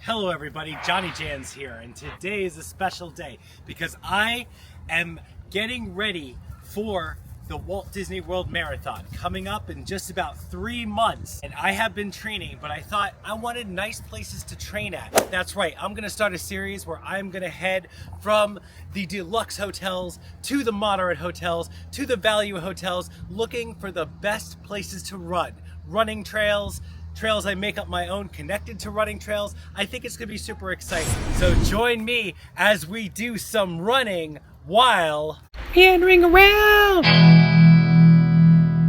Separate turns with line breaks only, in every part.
Hello everybody, JohnnyJans here, and today is a special day because I am getting ready for the Walt Disney World Marathon coming up in just about 3 months. And I have been training, but I thought I wanted nice places to train at. That's right, I'm gonna start a series where I'm gonna head from the deluxe hotels to the moderate hotels to the value hotels, looking for the best places to run. Running trails, trails I make up my own connected to running trails. I think it's gonna be super exciting. So join me as we do some running while meandering around.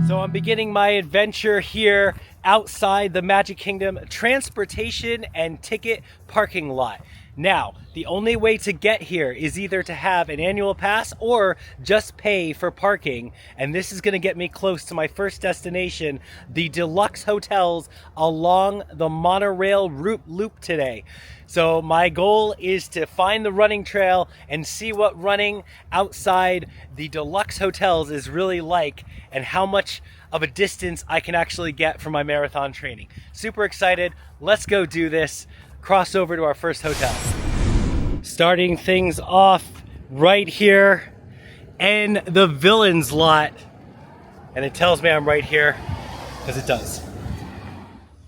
So I'm beginning my adventure here outside the Magic Kingdom transportation and ticket parking lot. Now, the only way to get here is either to have an annual pass or just pay for parking. And this is gonna get me close to my first destination, the deluxe hotels along the monorail route loop today. So my goal is to find the running trail and see what running outside the deluxe hotels is really like and how much of a distance I can actually get from my marathon training. Super excited. Let's go do this. Cross over to our first hotel. Starting things off right here in the Villains lot. And it tells me I'm right here because it does.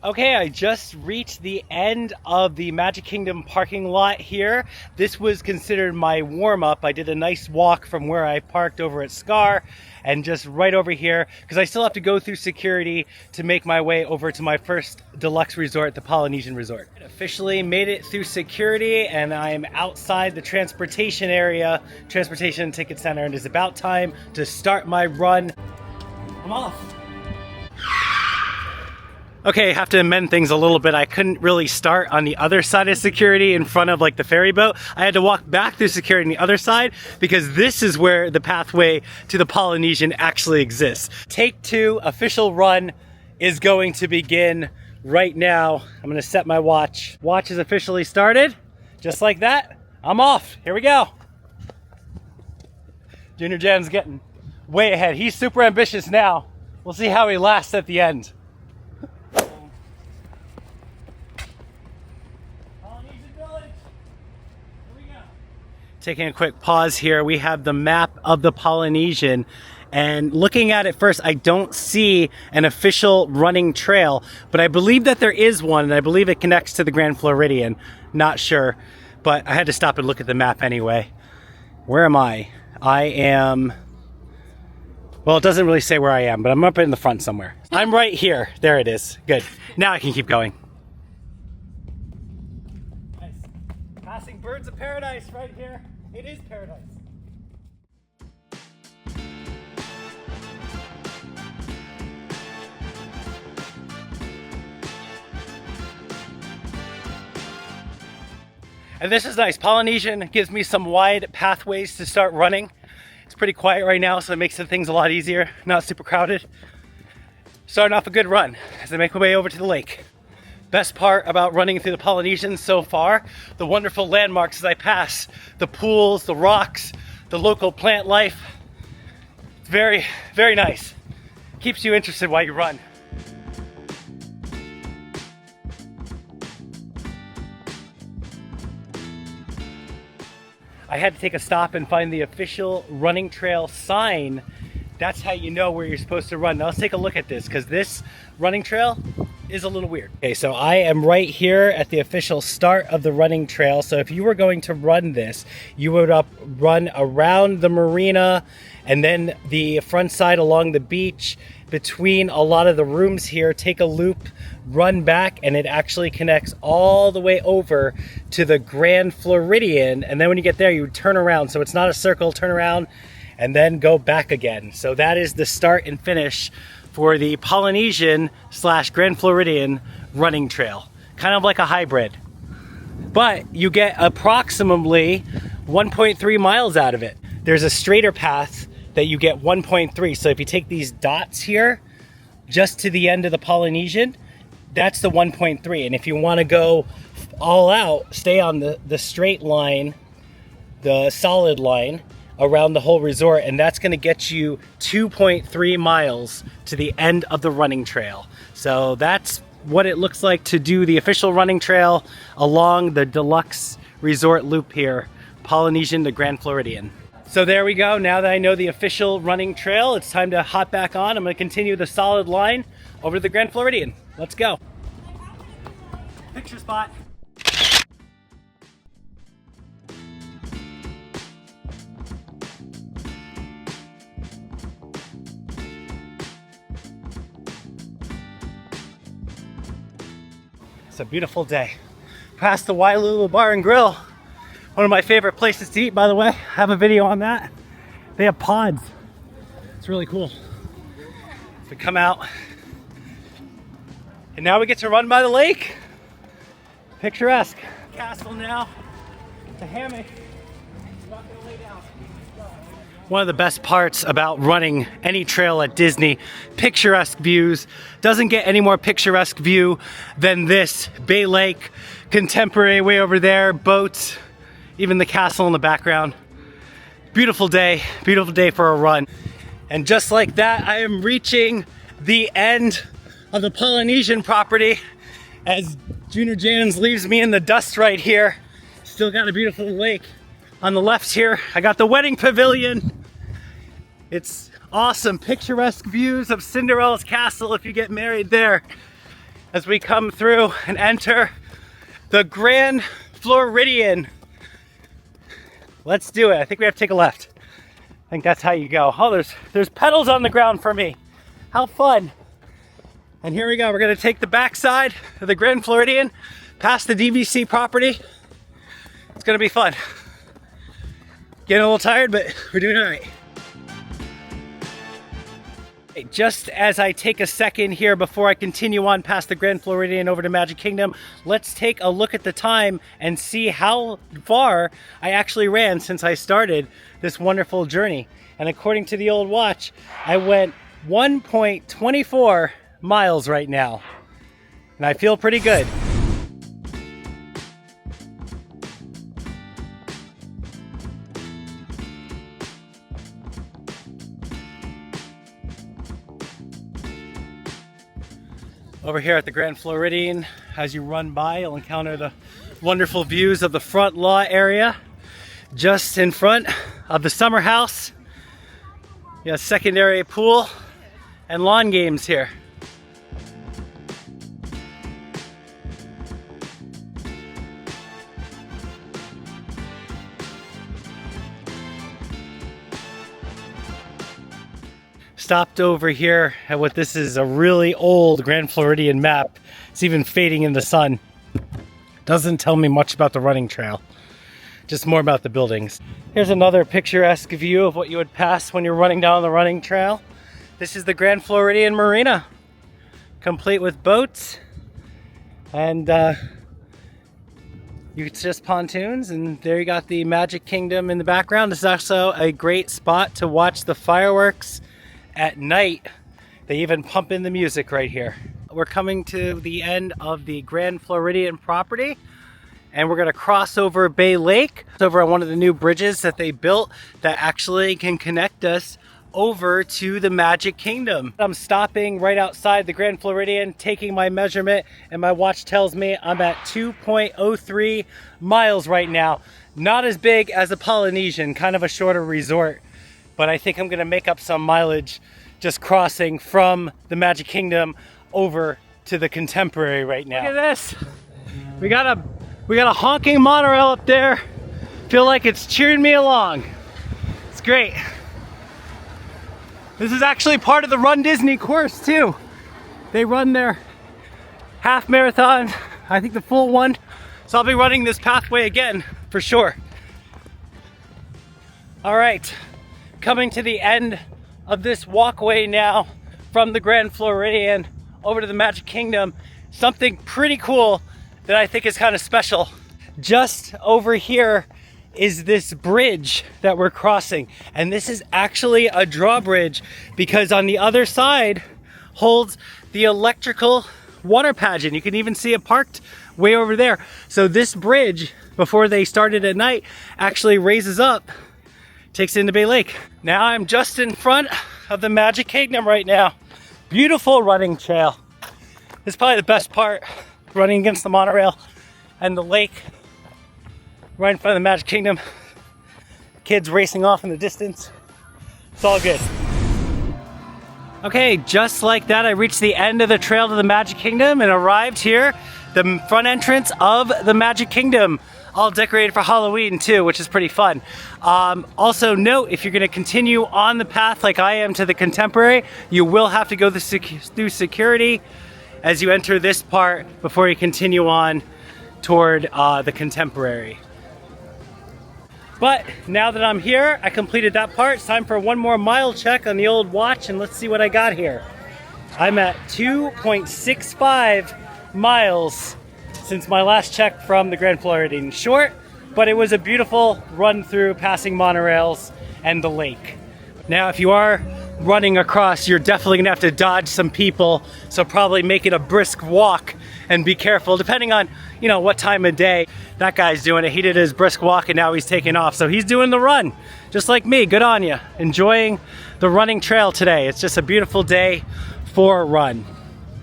Okay, I just reached the end of the Magic Kingdom parking lot here. This was considered my warm-up. I did a nice walk from where I parked over at Scar and just right over here because I still have to go through security to make my way over to my first deluxe resort, the Polynesian Resort. I officially made it through security and I'm outside the transportation area, transportation and ticket center, and it's about time to start my run. I'm off. Okay, I have to amend things a little bit. I couldn't really start on the other side of security in front of like the ferry boat. I had to walk back through security on the other side because this is where the pathway to the Polynesian actually exists. Take 2 official run is going to begin right now. I'm gonna set my watch. Watch is officially started. Just like that, I'm off. Here we go. JohnnyJans getting way ahead. He's super ambitious now. We'll see how he lasts at the end. Taking a quick pause here, we have the map of the Polynesian, and looking at it first, I don't see an official running trail, but I believe that there is one, and I believe it connects to the Grand Floridian. Not sure, but I had to stop and look at the map anyway. Where am I? I am, well, it doesn't really say where I am, but I'm up in the front somewhere. I'm right here. There it is. Good. Now I can keep going. Nice. Passing birds of paradise right here. It is paradise. And this is nice. Polynesian gives me some wide pathways to start running. It's pretty quiet right now, so it makes the things a lot easier. Not super crowded. Starting off a good run as I make my way over to the lake. Best part about running through the Polynesian so far, the wonderful landmarks as I pass, the pools, the rocks, the local plant life. It's very, very nice. Keeps you interested while you run. I had to take a stop and find the official running trail sign. That's how you know where you're supposed to run. Now let's take a look at this because this running trail is a little weird. Okay, so I am right here at the official start of the running trail. So if you were going to run this, you would run around the marina and then the front side along the beach between a lot of the rooms here, take a loop, run back, and it actually connects all the way over to the Grand Floridian. And then when you get there, you turn around. So it's not a circle, turn around and then go back again. So that is the start and finish for the Polynesian / Grand Floridian running trail. Kind of like a hybrid. But you get approximately 1.3 miles out of it. There's a straighter path that you get 1.3. So if you take these dots here, just to the end of the Polynesian, that's the 1.3. And if you want to go all out, stay on the straight line, the solid line, around the whole resort, and that's gonna get you 2.3 miles to the end of the running trail. So that's what it looks like to do the official running trail along the deluxe resort loop here, Polynesian to Grand Floridian. So there we go. Now that I know the official running trail, it's time to hop back on. I'm gonna continue the solid line over to the Grand Floridian. Let's go. Picture spot. It's a beautiful day. Past the Wailulu Bar and Grill. One of my favorite places to eat, by the way. I have a video on that. They have pods. It's really cool. We come out, and now we get to run by the lake. Picturesque. Castle now. It's a hammock. It's not gonna lay down. One of the best parts about running any trail at Disney, picturesque views. Doesn't get any more picturesque view than this. Bay Lake, contemporary way over there, boats, even the castle in the background. Beautiful day for a run. And just like that, I am reaching the end of the Polynesian property as JohnnyJans leaves me in the dust right here. Still got a beautiful lake on the left here. I got the wedding pavilion. It's awesome, picturesque views of Cinderella's castle if you get married there. As we come through and enter the Grand Floridian. Let's do it. I think we have to take a left. I think that's how you go. Oh, there's pedals on the ground for me. How fun. And here we go. We're gonna take the backside of the Grand Floridian, past the DVC property. It's gonna be fun. Getting a little tired, but we're doing all right. Just as I take a second here before I continue on past the Grand Floridian over to Magic Kingdom, let's take a look at the time and see how far I actually ran since I started this wonderful journey. And according to the old watch, I went 1.24 miles right now. And I feel pretty good. Over here at the Grand Floridian, as you run by, you'll encounter the wonderful views of the front law area. Just in front of the summer house, you have secondary pool and lawn games here. Stopped over here at what this is a really old Grand Floridian map. It's even fading in the sun. Doesn't tell me much about the running trail, just more about the buildings. Here's another picturesque view of what you would pass when you're running down the running trail. This is the Grand Floridian Marina, complete with boats, and it's just pontoons, and there you got the Magic Kingdom in the background. This is also a great spot to watch the fireworks at night. They even pump in the music right here. We're coming to the end of the Grand Floridian property, and we're gonna cross over Bay Lake. It's over on one of the new bridges that they built that actually can connect us over to the Magic Kingdom. I'm stopping right outside the Grand Floridian, taking my measurement, and my watch tells me I'm at 2.03 miles right now. Not as big as a Polynesian, kind of a shorter resort, but I think I'm gonna make up some mileage just crossing from the Magic Kingdom over to the Contemporary right now. Look at this. We got a honking monorail up there. Feel like it's cheering me along. It's great. This is actually part of the Run Disney course too. They run their half marathon, I think the full one. So I'll be running this pathway again for sure. All right. Coming to the end of this walkway now from the Grand Floridian over to the Magic Kingdom. Something pretty cool that I think is kind of special. Just over here is this bridge that we're crossing. And this is actually a drawbridge because on the other side holds the electrical water pageant. You can even see it parked way over there. So this bridge, before they started at night, actually raises up takes it into Bay Lake. Now I'm just in front of the Magic Kingdom right now. Beautiful running trail. This is probably the best part, running against the monorail and the lake right in front of the Magic Kingdom. Kids racing off in the distance. It's all good. Okay, just like that, I reached the end of the trail to the Magic Kingdom and arrived here, the front entrance of the Magic Kingdom. All decorated for Halloween too, which is pretty fun. Also note, if you're gonna continue on the path like I am to the Contemporary, you will have to go through security as you enter this part before you continue on toward the Contemporary. But now that I'm here, I completed that part. It's time for one more mile check on the old watch, and let's see what I got here. I'm at 2.65 miles since my last check from the Grand Floridian. Short, but it was a beautiful run through, passing monorails and the lake. Now, if you are running across, you're definitely gonna have to dodge some people, so probably make it a brisk walk and be careful, depending on, you know, what time of day that guy's doing it. He did his brisk walk and now he's taking off, so he's doing the run, just like me. Good on you. Enjoying the running trail today. It's just a beautiful day for a run.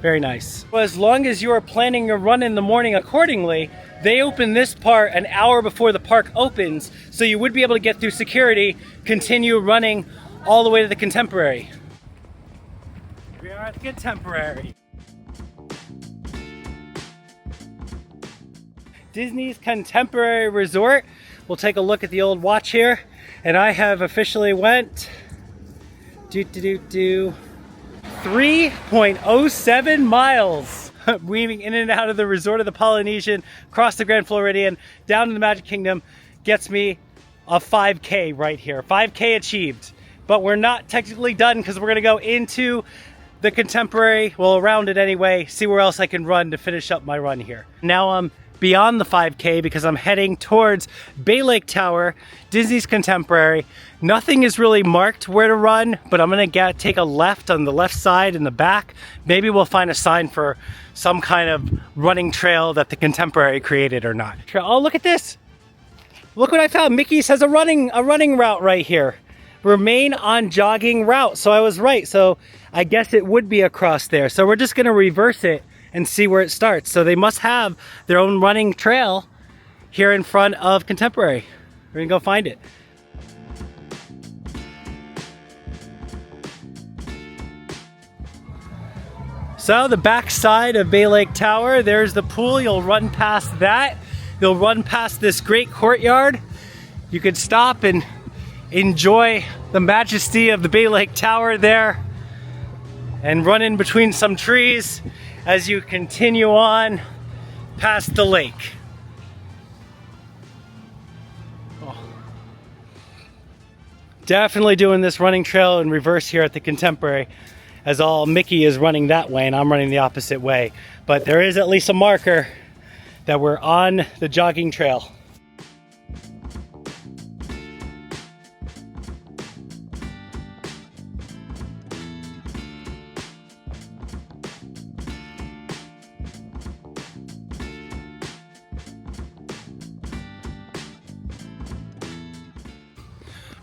Very nice. Well, as long as you are planning your run in the morning accordingly, they open this part an hour before the park opens, so you would be able to get through security, continue running all the way to the Contemporary. We are at the Contemporary. Disney's Contemporary Resort. We'll take a look at the old watch here, and I have officially went 3.07 miles, weaving in and out of the Resort of the Polynesian, across the Grand Floridian, down to the Magic Kingdom. Gets me a 5K right here. 5K achieved. But we're not technically done, because we're gonna go into the Contemporary, well, around it anyway, see where else I can run to finish up my run here. Now I'm beyond the 5K because I'm heading towards Bay Lake Tower, Disney's Contemporary. Nothing is really marked where to run, but I'm gonna take a left on the left side in the back. Maybe we'll find a sign for some kind of running trail that the Contemporary created or not. Oh, look at this. Look what I found. Mickey's has a running route right here. Remain on jogging route. So I was right. So I guess it would be across there. So we're just gonna reverse it and see where it starts. So they must have their own running trail here in front of Contemporary. We're gonna go find it. So the back side of Bay Lake Tower, there's the pool. You'll run past that. You'll run past this great courtyard. You could stop and enjoy the majesty of the Bay Lake Tower there and run in between some trees as you continue on past the lake. Oh. Definitely doing this running trail in reverse here at the Contemporary, as all Mickey is running that way and I'm running the opposite way. But there is at least a marker that we're on the jogging trail.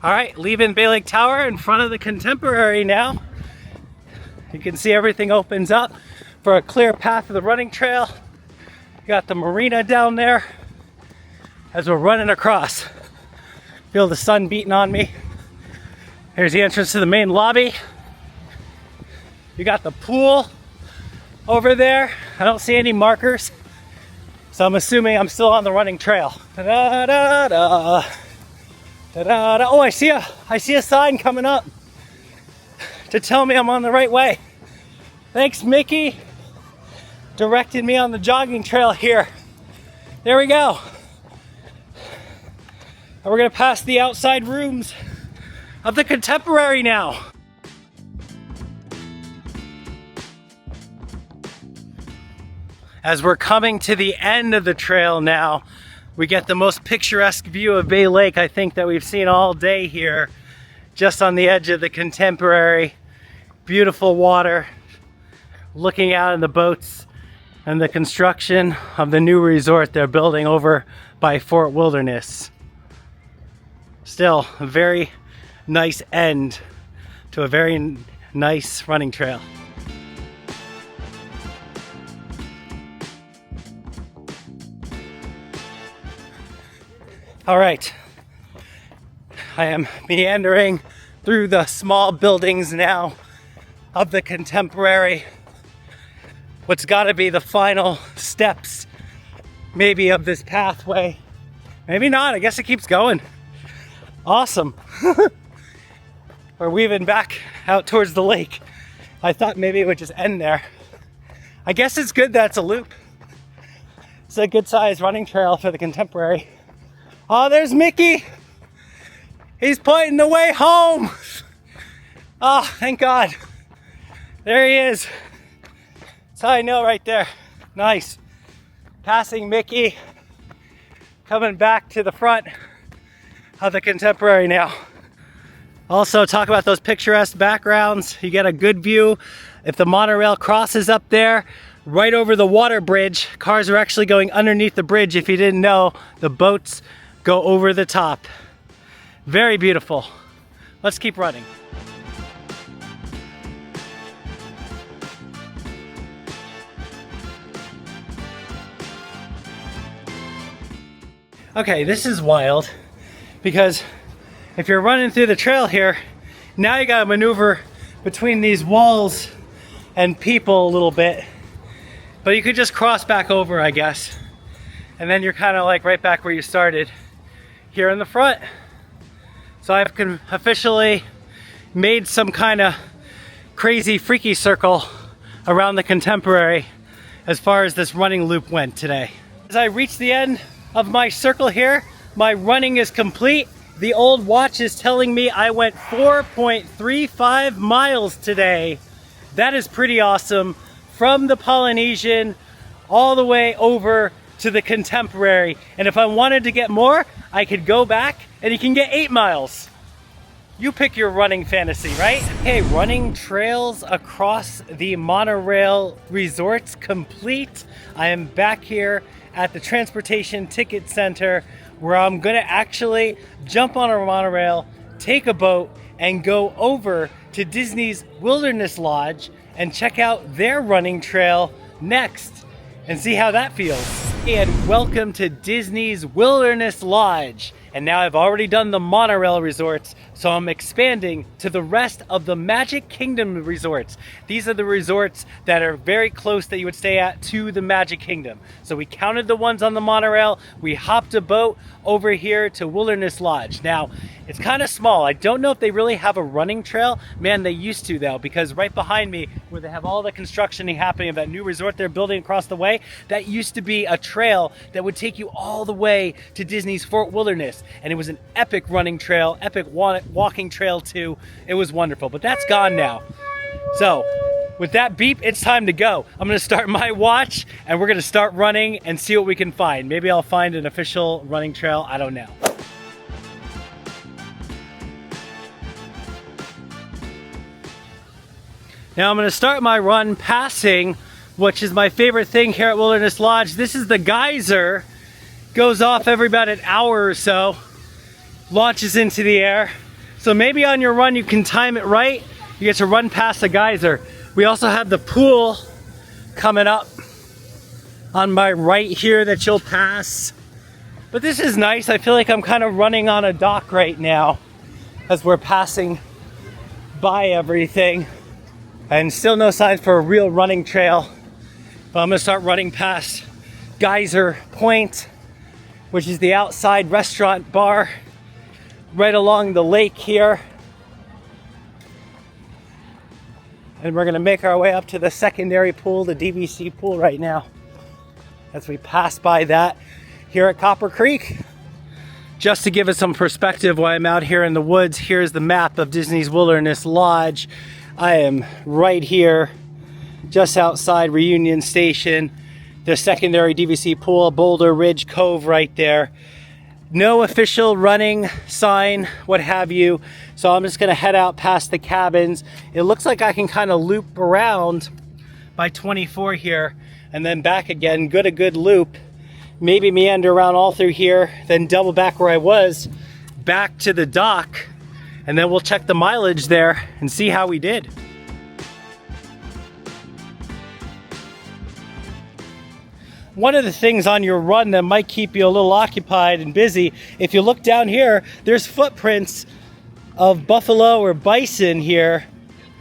All right, leaving Bay Lake Tower in front of the Contemporary now. You can see everything opens up for a clear path of the running trail. You got the marina down there as we're running across. Feel the sun beating on me. Here's the entrance to the main lobby. You got the pool over there. I don't see any markers, so I'm assuming I'm still on the running trail. Da-da-da-da. Da-da-da. Oh, I see a sign coming up to tell me I'm on the right way. Thanks, Mickey. Directed me on the jogging trail here. There we go. And we're gonna pass the outside rooms of the Contemporary now. As we're coming to the end of the trail now, we get the most picturesque view of Bay Lake, I think, that we've seen all day here, just on the edge of the Contemporary. Beautiful water, looking out in the boats and the construction of the new resort they're building over by Fort Wilderness. still a very nice end to a very nice running trail. All right, I am meandering through the small buildings now of the contemporary, what's got to be the final steps maybe of this pathway. Maybe not, I guess it keeps going. Awesome. We're weaving back out towards the lake. I thought maybe it would just end there. I guess it's good that it's a loop. It's a good sized running trail for the contemporary. Oh, there's Mickey. He's pointing the way home. Oh, thank God. There he is. That's how I know right there. Nice. Passing Mickey. Coming back to the front of the contemporary now. Also, talk about those picturesque backgrounds. You get a good view. If the monorail crosses up there, right over the water bridge, cars are actually going underneath the bridge. If you didn't know, the boats go over the top. Very beautiful. Let's keep running. Okay, this is wild because if you're running through the trail here, now you gotta maneuver between these walls and people a little bit, but you could just cross back over, I guess, and then you're kind of like right back where you started here in the front. So I've officially made some kind of crazy freaky circle around the contemporary as far as this running loop went today. As I reach the end of my circle here, my running is complete. The old watch is telling me I went 4.35 miles today. That is pretty awesome. From the Polynesian all the way over to the contemporary. And if I wanted to get more, I could go back and you can get 8 miles. You pick your running fantasy, right? Okay, running trails across the monorail resorts complete. I am back here at the Transportation Ticket Center where I'm gonna actually jump on a monorail, take a boat, and go over to Disney's Wilderness Lodge and check out their running trail next and see how that feels. And welcome to Disney's Wilderness Lodge. And now I've already done the monorail resorts, so I'm expanding to the rest of the Magic Kingdom resorts. These are the resorts that are very close that you would stay at to the Magic Kingdom. So we counted the ones on the monorail, we hopped a boat over here to Wilderness Lodge. Now, it's kind of small. I don't know if they really have a running trail. Man, they used to though, because right behind me, where they have all the construction happening of that new resort they're building across the way, that used to be a trail that would take you all the way to Disney's Fort Wilderness. And it was an epic running trail, epic walking trail too. It was wonderful, but that's gone now. So with that beep, it's time to go. I'm gonna start my watch and we're gonna start running and see what we can find. Maybe I'll find an official running trail, I don't know. Now I'm gonna start my run passing, which is my favorite thing here at Wilderness Lodge. This is the geyser. Goes off every about an hour or so, launches into the air. So maybe on your run you can time it right. You get to run past the geyser. We also have the pool coming up on my right here that you'll pass. But this is nice. I feel like I'm kind of running on a dock right now as we're passing by everything. And still no signs for a real running trail. But I'm gonna start running past Geyser Point, which is the outside restaurant bar right along the lake here. And we're gonna make our way up to the secondary pool, the DVC pool right now, as we pass by that here at Copper Creek. Just to give us some perspective while I'm out here in the woods, here's the map of Disney's Wilderness Lodge. I am right here, just outside Reunion Station, the secondary DVC pool, Boulder Ridge Cove right there. No official running sign, what have you. So I'm just gonna head out past the cabins. It looks like I can kind of loop around by 24 here and then back again, good loop. Maybe meander around all through here, then double back where I was back to the dock, and then we'll check the mileage there and see how we did. One of the things on your run that might keep you a little occupied and busy, if you look down here, there's footprints of buffalo or bison here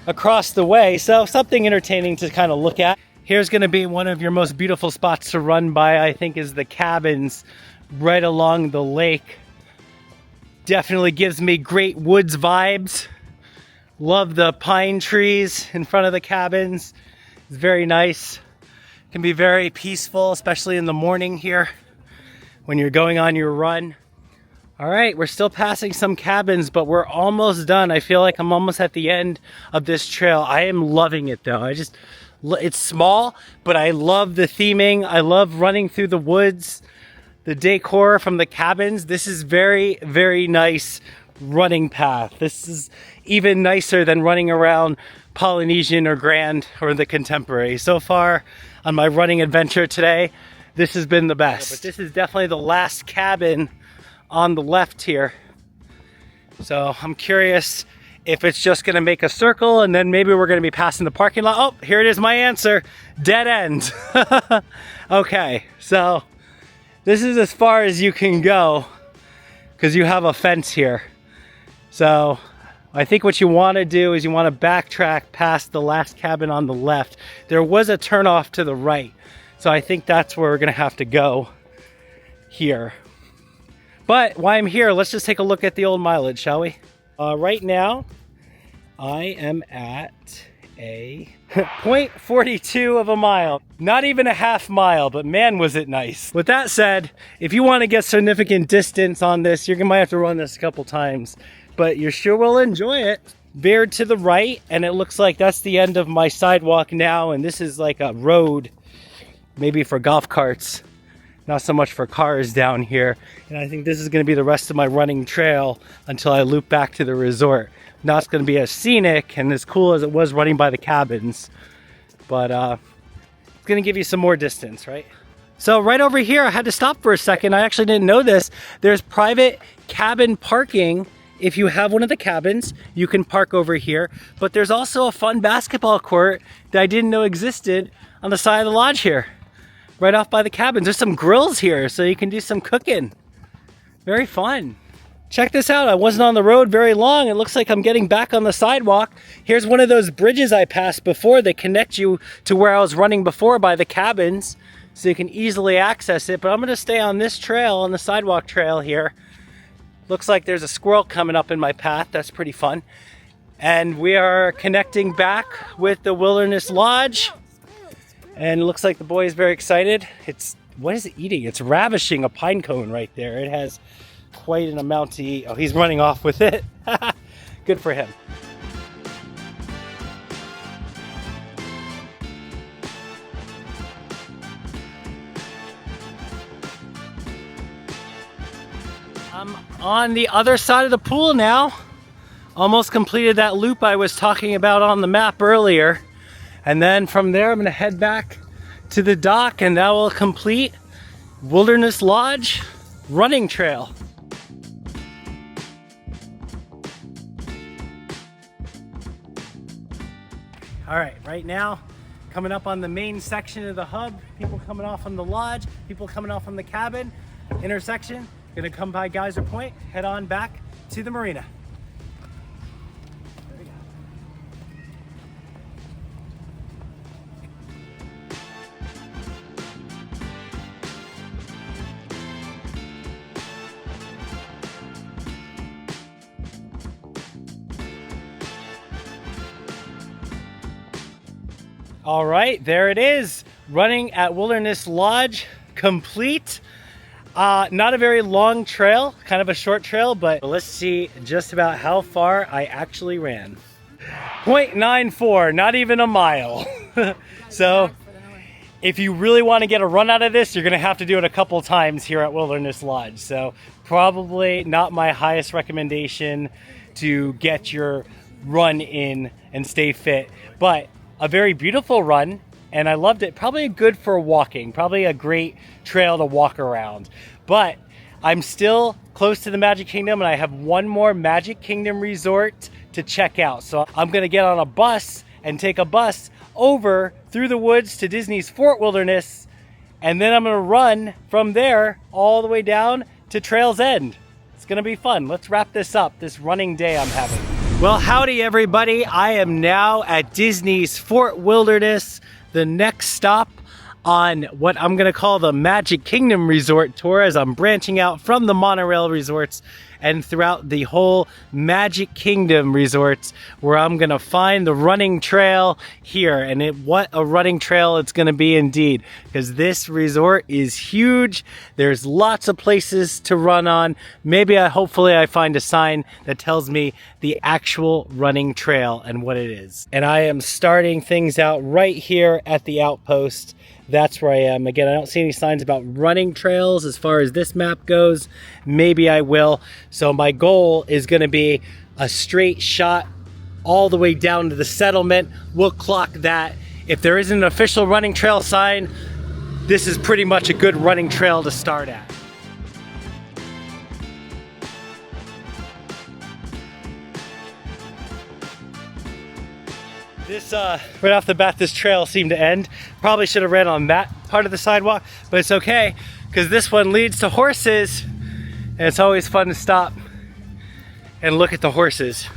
across the way, so something entertaining to kind of look at. Here's going to be one of your most beautiful spots to run by, I think, is the cabins right along the lake. Definitely gives me great woods vibes. Love the pine trees in front of the cabins. It's very nice. Can be very peaceful, especially in the morning here when you're going on your run. All right, we're still passing some cabins, but we're almost done. I feel like I'm almost at the end of this trail. I am loving it though. It's small, but I love the theming. I love running through the woods, the decor from the cabins. This is very, very nice running path. This is even nicer than running around Polynesian or Grand or the Contemporary. So far on my running adventure today, this has been the best. But this is definitely the last cabin on the left here. So I'm curious if it's just gonna make a circle and then maybe we're gonna be passing the parking lot. Oh, here it is, my answer. Dead end. Okay, so this is as far as you can go because you have a fence here. So I think what you want to do is you want to backtrack past the last cabin on the left. There was a turnoff to the right, so I think that's where we're going to have to go here. But while I'm here, let's just take a look at the old mileage, shall we? Right now, I am at a 0.42 of a mile. Not even a half mile, but man, was it nice. With that said, if you want to get significant distance on this, you're going to have to run this a couple times. But you sure will enjoy it. Veered to the right, and it looks like that's the end of my sidewalk now, and this is like a road, maybe for golf carts, not so much for cars down here. And I think this is going to be the rest of my running trail until I loop back to the resort. Now it's going to be as scenic and as cool as it was running by the cabins, but it's going to give you some more distance, right? So right over here, I had to stop for a second. I actually didn't know this. There's private cabin parking. If you have one of the cabins, you can park over here. But there's also a fun basketball court that I didn't know existed on the side of the lodge here, right off by the cabins. There's some grills here, so you can do some cooking. Very fun. Check this out. I wasn't on the road very long. It looks like I'm getting back on the sidewalk. Here's one of those bridges I passed before that connect you to where I was running before by the cabins, so you can easily access it. But I'm going to stay on this trail, on the sidewalk trail here. Looks like there's a squirrel coming up in my path. That's pretty fun. And we are connecting back with the Wilderness Lodge. And it looks like the boy is very excited. What is it eating? It's ravishing a pine cone right there. It has quite an amount to eat. Oh, he's running off with it. Good for him. I'm on the other side of the pool now. Almost completed that loop I was talking about on the map earlier. And then from there, I'm gonna head back to the dock, and that will complete Wilderness Lodge running trail. All right now, coming up on the main section of the hub, people coming off from the lodge, people coming off from the cabin, intersection. Gonna come by Geyser Point, head on back to the marina. There we go. All right, there it is. Running at Wilderness Lodge, complete. Not a very long trail, kind of a short trail, but let's see just about how far I actually ran. 0.94, not even a mile. So if you really want to get a run out of this, you're going to have to do it a couple times here at Wilderness Lodge. So probably not my highest recommendation to get your run in and stay fit, but a very beautiful run. And I loved it. Probably good for walking, probably a great trail to walk around. But I'm still close to the Magic Kingdom, and I have one more Magic Kingdom resort to check out. So I'm gonna get on a bus and take a bus over through the woods to Disney's Fort Wilderness, and then I'm gonna run from there all the way down to Trail's End. It's gonna be fun. Let's wrap this up, this running day I'm having. Well, howdy everybody. I am now at Disney's Fort Wilderness, the next stop on what I'm gonna call the Magic Kingdom Resort tour, as I'm branching out from the monorail resorts and throughout the whole Magic Kingdom resorts, where I'm gonna find the running trail here. And what a running trail it's gonna be indeed, because this resort is huge. There's lots of places to run on. Hopefully I find a sign that tells me the actual running trail and what it is. And I am starting things out right here at the outpost. That's where I am. Again, I don't see any signs about running trails as far as this map goes. Maybe I will. So my goal is going to be a straight shot all the way down to the settlement. We'll clock that. If there isn't an official running trail sign, this is pretty much a good running trail to start at. This, right off the bat, this trail seemed to end. Probably should have ran on that part of the sidewalk, but it's okay, because this one leads to horses, and it's always fun to stop and look at the horses.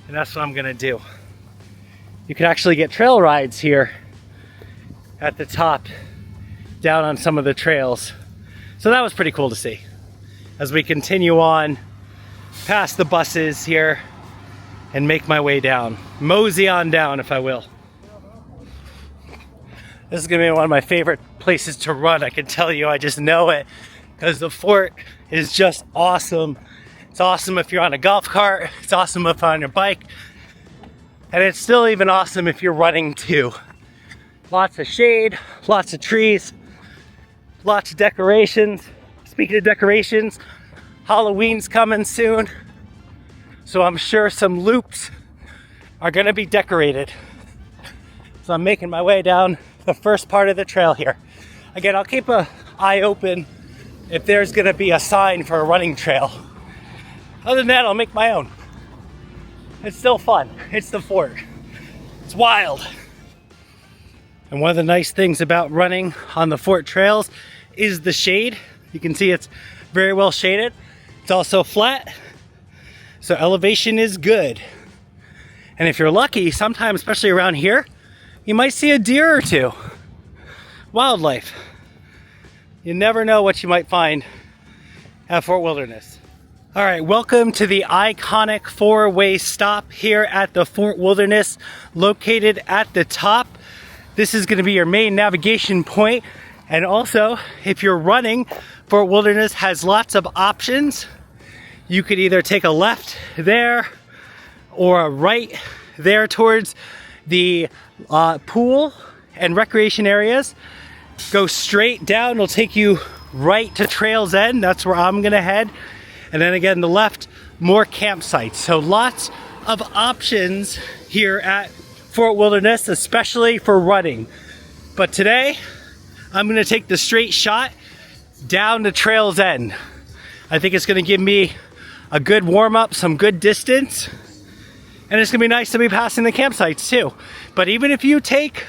And that's what I'm gonna do. You can actually get trail rides here at the top, down on some of the trails. So that was pretty cool to see. As we continue on past the buses here, and make my way down. Mosey on down, if I will. This is gonna be one of my favorite places to run, I can tell you. I just know it, because the fort is just awesome. It's awesome if you're on a golf cart. It's awesome if you're on your bike. And it's still even awesome if you're running too. Lots of shade, lots of trees, lots of decorations. Speaking of decorations, Halloween's coming soon. So I'm sure some loops are gonna be decorated. So I'm making my way down the first part of the trail here. Again, I'll keep an eye open if there's gonna be a sign for a running trail. Other than that, I'll make my own. It's still fun. It's the fort. It's wild. And one of the nice things about running on the fort trails is the shade. You can see it's very well shaded. It's also flat. So elevation is good. And if you're lucky, sometimes, especially around here, you might see a deer or two. Wildlife. You never know what you might find at Fort Wilderness. All right, welcome to the iconic four-way stop here at the Fort Wilderness, located at the top. This is gonna be your main navigation point. And also, if you're running, Fort Wilderness has lots of options. You could either take a left there or a right there towards the pool and recreation areas. Go straight down, it'll take you right to Trail's End. That's where I'm gonna head. And then again, the left, more campsites. So lots of options here at Fort Wilderness, especially for running. But today, I'm gonna take the straight shot down to Trail's End. I think it's gonna give me a good warm-up, some good distance, and it's gonna be nice to be passing the campsites too. But even if you take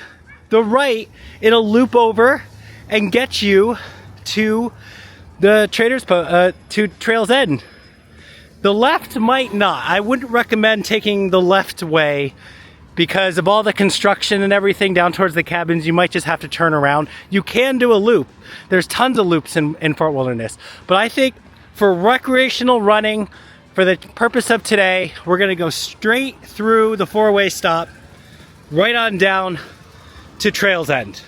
the right, it'll loop over and get you to the to Trail's End. The left might not. I wouldn't recommend taking the left way, because of all the construction and everything down towards the cabins. You might just have to turn around. You can do a loop. There's tons of loops in Fort Wilderness. But I think for recreational running, for the purpose of today, we're gonna go straight through the four-way stop, right on down to Trail's End.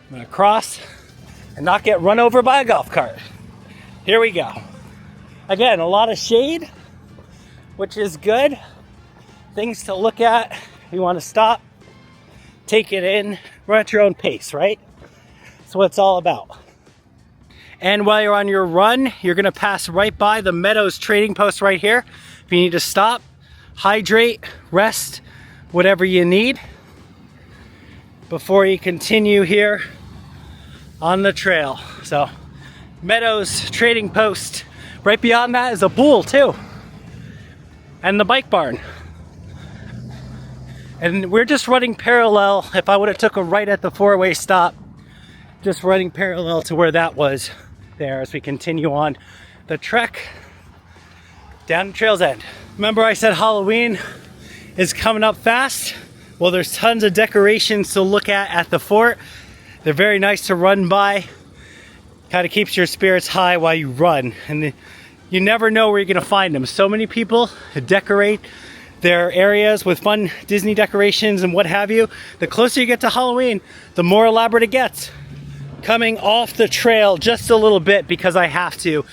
I'm gonna cross and not get run over by a golf cart. Here we go. Again, a lot of shade, which is good. Things to look at. You wanna stop, take it in, run at your own pace, right? That's what it's all about. And while you're on your run, you're gonna pass right by the Meadows trading post right here. If you need to stop, hydrate, rest, whatever you need, before you continue here on the trail. So Meadows Trading Post. Right beyond that is a pool too. And the bike barn. And we're just running parallel. If I would have took a right at the four-way stop, just running parallel to where that was there as we continue on the trek down to Trail's End. Remember I said Halloween is coming up fast? Well, there's tons of decorations to look at the fort. They're very nice to run by. Kind of keeps your spirits high while you run. And you never know where you're gonna find them. So many people decorate their areas with fun Disney decorations and what have you. The closer you get to Halloween, the more elaborate it gets. Coming off the trail just a little bit because I have to.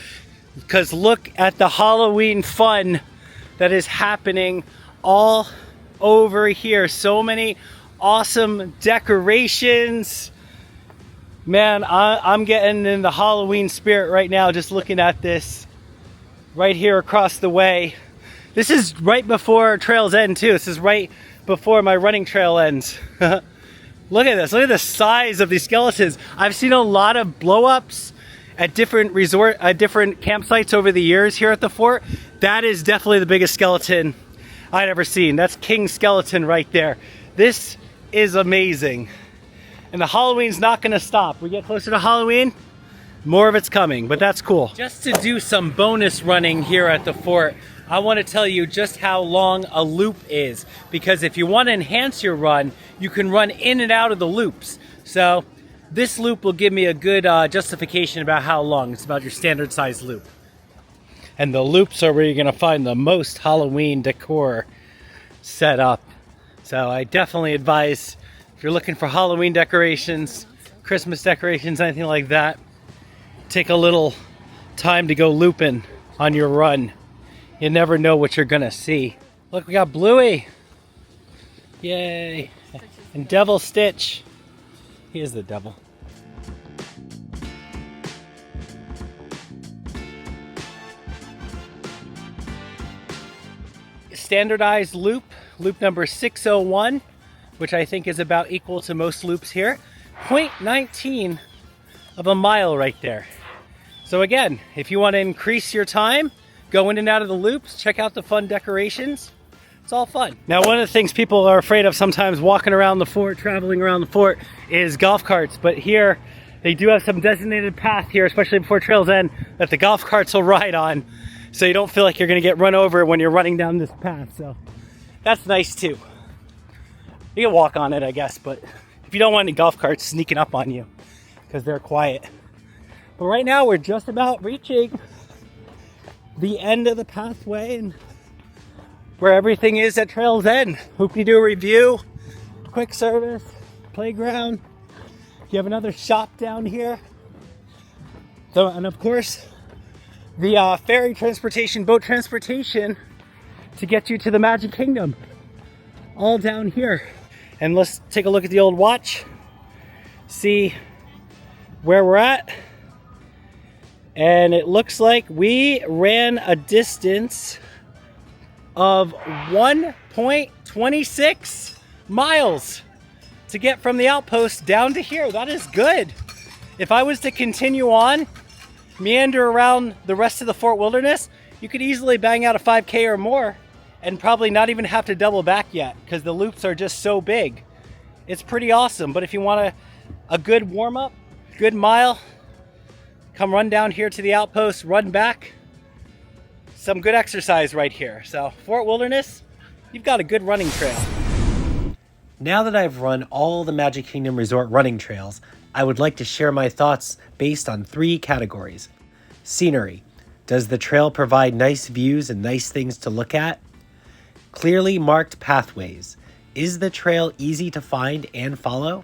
Because look at the Halloween fun that is happening all over here. So many awesome decorations. Man, I'm getting in the Halloween spirit right now just looking at this right here across the way. This is right before Trail's End too. This is right before my running trail ends. Look at this. Look at the size of these skeletons. I've seen a lot of blow-ups at different different campsites over the years here at the fort. That is definitely the biggest skeleton I'd ever seen. That's King Skeleton right there. This is amazing. And the Halloween's not gonna stop. We get closer to Halloween, more of it's coming, but that's cool. Just to do some bonus running here at the fort, I want to tell you just how long a loop is, because if you want to enhance your run, you can run in and out of the loops. So this loop will give me a good justification about how long. It's about your standard size loop. And the loops are where you're going to find the most Halloween decor set up. So I definitely advise, if you're looking for Halloween decorations, Christmas decorations, anything like that, take a little time to go looping on your run. You never know what you're gonna see. Look, we got Bluey. Yay. And Devil Stitch. He is the devil. Standardized loop, loop number 601, which I think is about equal to most loops here. 0.19 of a mile right there. So again, if you want to increase your time, go in and out of the loops, check out the fun decorations. It's all fun. Now, one of the things people are afraid of sometimes walking around the fort, traveling around the fort, is golf carts. But here, they do have some designated path here, especially before Trail's End, that the golf carts will ride on. So you don't feel like you're gonna get run over when you're running down this path. So that's nice too. You can walk on it, I guess, but if you don't want any golf carts sneaking up on you, because they're quiet. But right now, we're just about reaching the end of the pathway and where everything is at Trail's End. Hoop-de-doo review, quick service, playground. You have another shop down here. So, and of course, the ferry transportation, boat transportation to get you to the Magic Kingdom. All down here. And let's take a look at the old watch, see where we're at. And it looks like we ran a distance of 1.26 miles to get from the outpost down to here. That is good. If I was to continue on, meander around the rest of the Fort Wilderness, you could easily bang out a 5K or more and probably not even have to double back yet because the loops are just so big. It's pretty awesome. But if you want a good warm-up, good mile, come run down here to the outpost, run back. Some good exercise right here. So Fort Wilderness, you've got a good running trail. Now that I've run all the Magic Kingdom Resort running trails, I would like to share my thoughts based on 3 categories. Scenery. Does the trail provide nice views and nice things to look at? Clearly marked pathways. Is the trail easy to find and follow?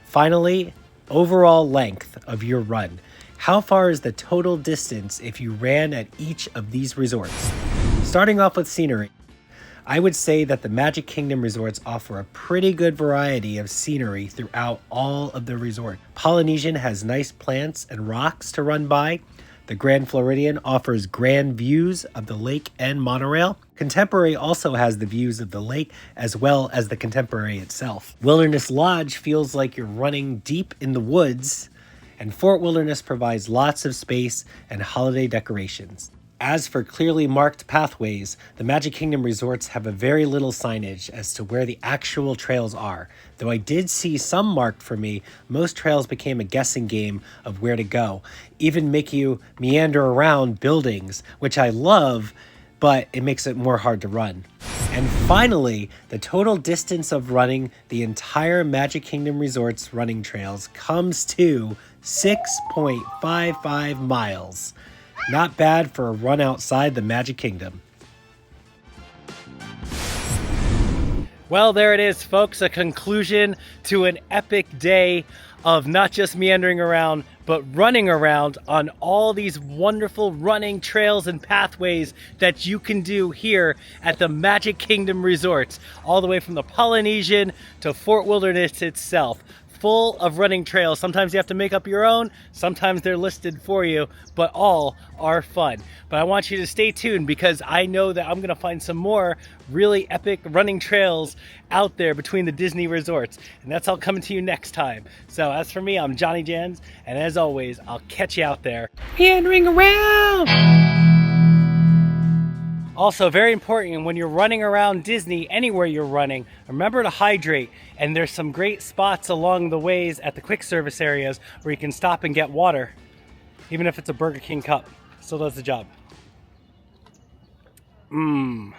Finally, overall length of your run. How far is the total distance if you ran at each of these resorts? Starting off with scenery, I would say that the Magic Kingdom resorts offer a pretty good variety of scenery throughout all of the resort. Polynesian has nice plants and rocks to run by. The Grand Floridian offers grand views of the lake and monorail. Contemporary also has the views of the lake as well as the Contemporary itself. Wilderness Lodge feels like you're running deep in the woods and Fort Wilderness provides lots of space and holiday decorations. As for clearly marked pathways, the Magic Kingdom resorts have a very little signage as to where the actual trails are. Though I did see some marked for me, most trails became a guessing game of where to go, even make you meander around buildings, which I love, but it makes it more hard to run. And finally, the total distance of running the entire Magic Kingdom Resort's running trails comes to 6.55 miles. Not bad for a run outside the Magic Kingdom. Well, there it is, folks, a conclusion to an epic day of not just meandering around, but running around on all these wonderful running trails and pathways that you can do here at the Magic Kingdom Resorts, all the way from the Polynesian to Fort Wilderness itself. Full of running trails. Sometimes you have to make up your own, sometimes they're listed for you, but all are fun. But I want you to stay tuned because I know that I'm gonna find some more really epic running trails out there between the Disney resorts, and that's all coming to you next time. So as for me, I'm JohnnyJans, and as always, I'll catch you out there meandering around. Also, very important, when you're running around Disney, anywhere you're running, remember to hydrate. And there's some great spots along the ways at the quick service areas where you can stop and get water. Even if it's a Burger King cup, still does the job. Mmm.